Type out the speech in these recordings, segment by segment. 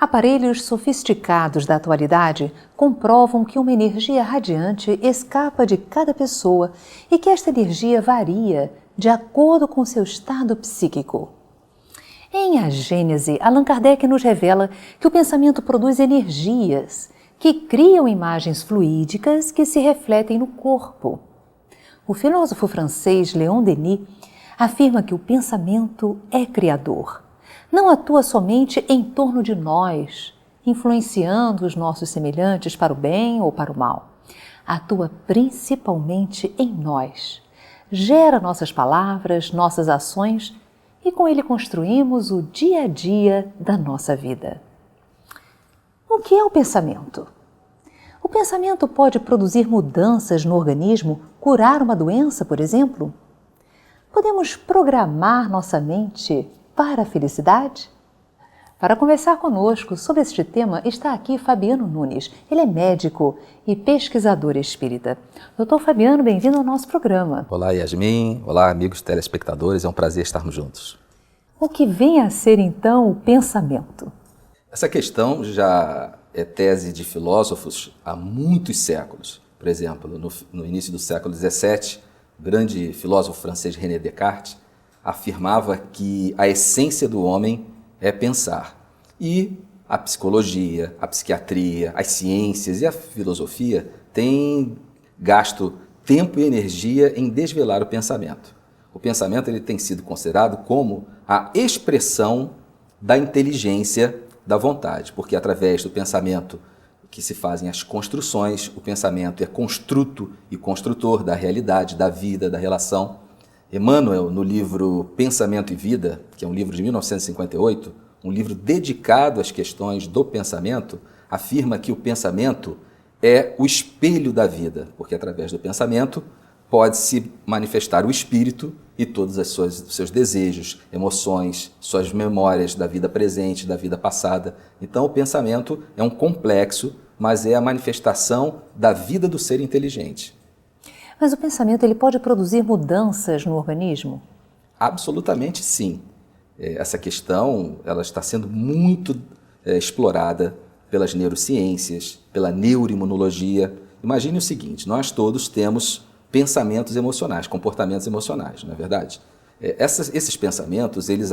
Aparelhos sofisticados da atualidade comprovam que uma energia radiante escapa de cada pessoa e que esta energia varia de acordo com seu estado psíquico. Em A Gênese, Allan Kardec nos revela que o pensamento produz energias que criam imagens fluídicas que se refletem no corpo. O filósofo francês Léon Denis afirma que o pensamento é criador. Não atua somente em torno de nós, influenciando os nossos semelhantes para o bem ou para o mal. Atua principalmente em nós. Gera nossas palavras, nossas ações e com ele construímos o dia a dia da nossa vida. O que é o pensamento? O pensamento pode produzir mudanças no organismo, curar uma doença, por exemplo? Podemos programar nossa mente para a felicidade? Para conversar conosco sobre este tema está aqui Fabiano Nunes. Ele é médico e pesquisador espírita. Doutor Fabiano, bem-vindo ao nosso programa. Olá, Yasmin. Olá, amigos telespectadores. É um prazer estarmos juntos. O que vem a ser, então, o pensamento? Essa questão já é tese de filósofos há muitos séculos. Por exemplo, no início do século XVII, o grande filósofo francês René Descartes afirmava que a essência do homem é pensar. E a psicologia, a psiquiatria, as ciências e a filosofia têm gasto tempo e energia em desvelar o pensamento. O pensamento ele tem sido considerado como a expressão da inteligência da vontade, porque através do pensamento que se fazem as construções, o pensamento é construto e construtor da realidade, da vida, da relação. Emmanuel, no livro Pensamento e Vida, que é um livro de 1958, um livro dedicado às questões do pensamento, afirma que o pensamento é o espelho da vida, porque através do pensamento pode-se manifestar o espírito e todos os seus desejos, emoções, suas memórias da vida presente, da vida passada. Então o pensamento é um complexo, mas é a manifestação da vida do ser inteligente. Mas o pensamento ele pode produzir mudanças no organismo? Absolutamente sim. Essa questão ela está sendo muito explorada pelas neurociências, pela neuroimunologia. Imagine o seguinte, nós todos temos pensamentos emocionais, comportamentos emocionais, não é verdade? Esses pensamentos, eles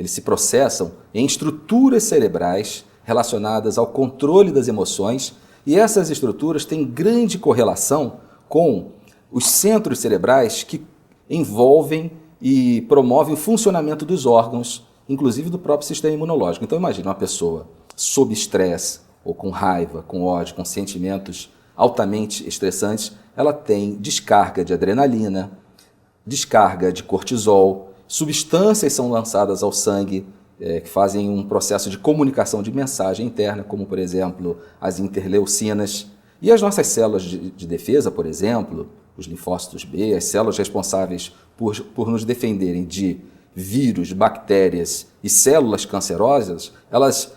se processam em estruturas cerebrais relacionadas ao controle das emoções e essas estruturas têm grande correlação com os centros cerebrais que envolvem e promovem o funcionamento dos órgãos, inclusive do próprio sistema imunológico. Então imagine uma pessoa sob estresse, ou com raiva, com ódio, com sentimentos altamente estressantes, ela tem descarga de adrenalina, descarga de cortisol, substâncias são lançadas ao sangue que fazem um processo de comunicação de mensagem interna, como por exemplo as interleucinas. E as nossas células de defesa, por exemplo, os linfócitos B, as células responsáveis por nos defenderem de vírus, bactérias e células cancerosas, elas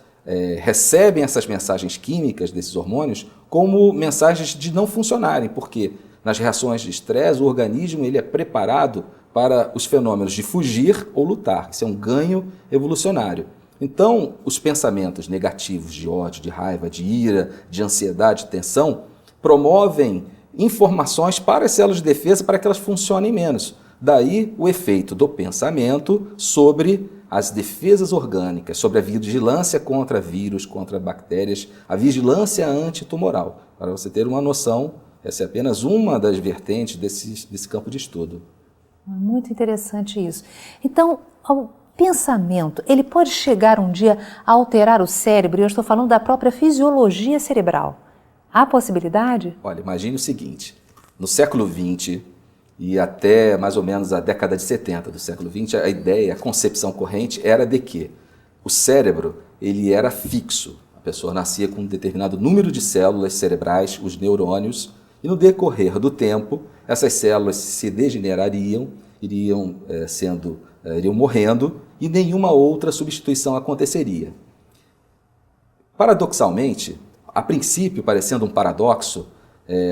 recebem essas mensagens químicas desses hormônios como mensagens de não funcionarem, porque nas reações de estresse o organismo ele é preparado para os fenômenos de fugir ou lutar. Isso é um ganho evolucionário. Então, os pensamentos negativos de ódio, de raiva, de ira, de ansiedade, de tensão, promovem informações para as células de defesa para que elas funcionem menos. Daí o efeito do pensamento sobre as defesas orgânicas, sobre a vigilância contra vírus, contra bactérias, a vigilância antitumoral. Para você ter uma noção, essa é apenas uma das vertentes desse campo de estudo. Muito interessante isso. Então, o pensamento, ele pode chegar um dia a alterar o cérebro, e eu estou falando da própria fisiologia cerebral. Há possibilidade? Olha, imagine o seguinte, no século XX e até mais ou menos a década de 70 do século XX, a ideia, a concepção corrente era de que o cérebro ele era fixo. A pessoa nascia com um determinado número de células cerebrais, os neurônios, e no decorrer do tempo, essas células se degenerariam, iriam morrendo e nenhuma outra substituição aconteceria. Paradoxalmente, a princípio, parecendo um paradoxo,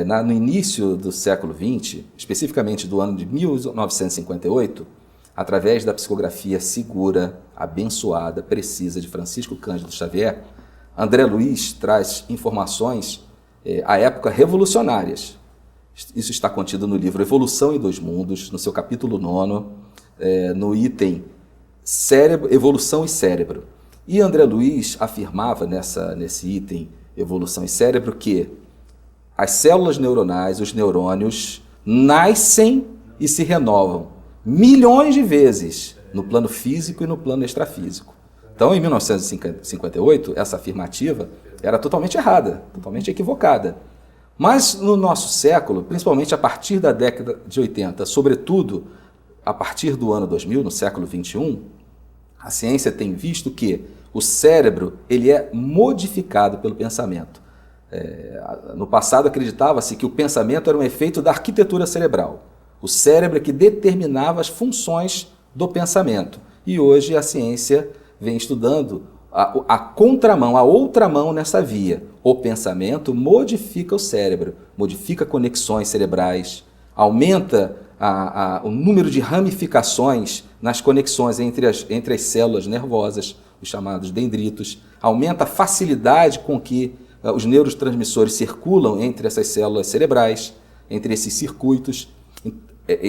no início do século XX, especificamente do ano de 1958, através da psicografia segura, abençoada, precisa de Francisco Cândido Xavier, André Luiz traz informações à época revolucionárias. Isso está contido no livro Evolução em Dois Mundos, no seu capítulo 9, no item Cérebro, Evolução e Cérebro. E André Luiz afirmava nesse item Evolução e Cérebro que as células neuronais, os neurônios, nascem e se renovam milhões de vezes no plano físico e no plano extrafísico. Então, em 1958, essa afirmativa era totalmente errada, totalmente equivocada. Mas no nosso século, principalmente a partir da década de 80, sobretudo a partir do ano 2000, no século 21, a ciência tem visto que o cérebro ele é modificado pelo pensamento. No passado acreditava-se que o pensamento era um efeito da arquitetura cerebral. O cérebro é que determinava as funções do pensamento. E hoje a ciência vem estudando a contramão, a outra mão nessa via. O pensamento modifica o cérebro, modifica conexões cerebrais, aumenta o número de ramificações nas conexões entre as células nervosas, os chamados dendritos, aumenta a facilidade com que os neurotransmissores circulam entre essas células cerebrais, entre esses circuitos.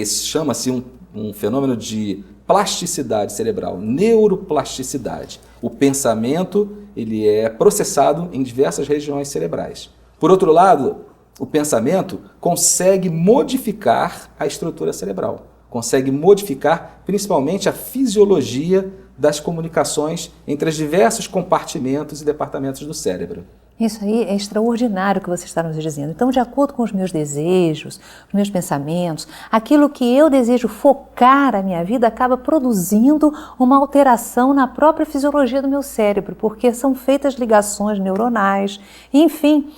Chama-se um fenômeno de plasticidade cerebral, neuroplasticidade. O pensamento ele é processado em diversas regiões cerebrais. Por outro lado, o pensamento consegue modificar a estrutura cerebral, consegue modificar principalmente a fisiologia das comunicações entre os diversos compartimentos e departamentos do cérebro. Isso aí é extraordinário que você está nos dizendo. Então, de acordo com os meus desejos, os meus pensamentos, aquilo que eu desejo focar a minha vida acaba produzindo uma alteração na própria fisiologia do meu cérebro, porque são feitas ligações neuronais, enfim,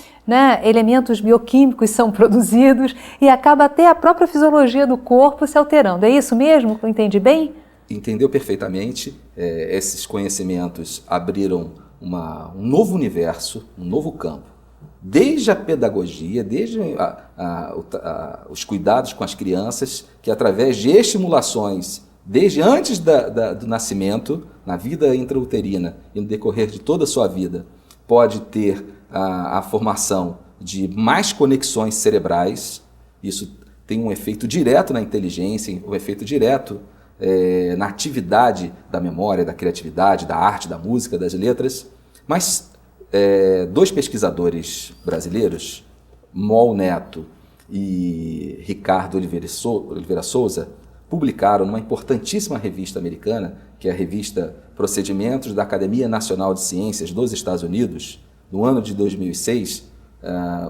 elementos bioquímicos são produzidos e acaba até a própria fisiologia do corpo se alterando. É isso mesmo? Eu entendi bem? Entendeu perfeitamente. Esses conhecimentos abriram um novo universo, um novo campo. Desde a pedagogia, desde os cuidados com as crianças, que através de estimulações, desde antes do nascimento, na vida intrauterina e no decorrer de toda a sua vida, pode ter a formação de mais conexões cerebrais. Isso tem um efeito direto na inteligência, um efeito direto na atividade da memória, da criatividade, da arte, da música, das letras. Mas dois pesquisadores brasileiros, Mol Neto e Ricardo Oliveira Souza, publicaram numa importantíssima revista americana, que é a revista Procedimentos da Academia Nacional de Ciências dos Estados Unidos, no ano de 2006,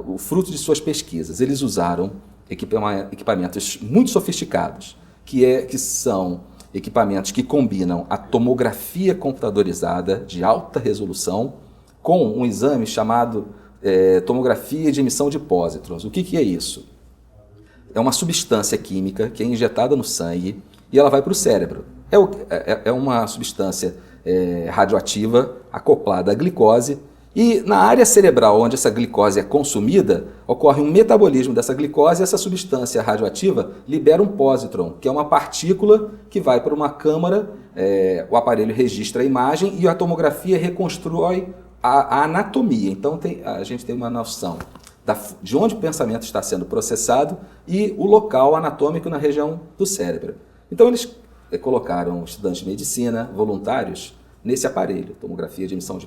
o fruto de suas pesquisas. Eles usaram equipamentos muito sofisticados, que são equipamentos que combinam a tomografia computadorizada de alta resolução com um exame chamado tomografia de emissão de pósitrons. O que é isso? É uma substância química que é injetada no sangue e ela vai para o cérebro. É uma substância radioativa acoplada à glicose. E na área cerebral onde essa glicose é consumida, ocorre um metabolismo dessa glicose e essa substância radioativa libera um pósitron, que é uma partícula que vai para uma câmara, o aparelho registra a imagem e a tomografia reconstrói a anatomia. Então a gente tem uma noção de onde o pensamento está sendo processado e o local anatômico na região do cérebro. Então eles colocaram estudantes de medicina, voluntários, nesse aparelho, tomografia de emissão de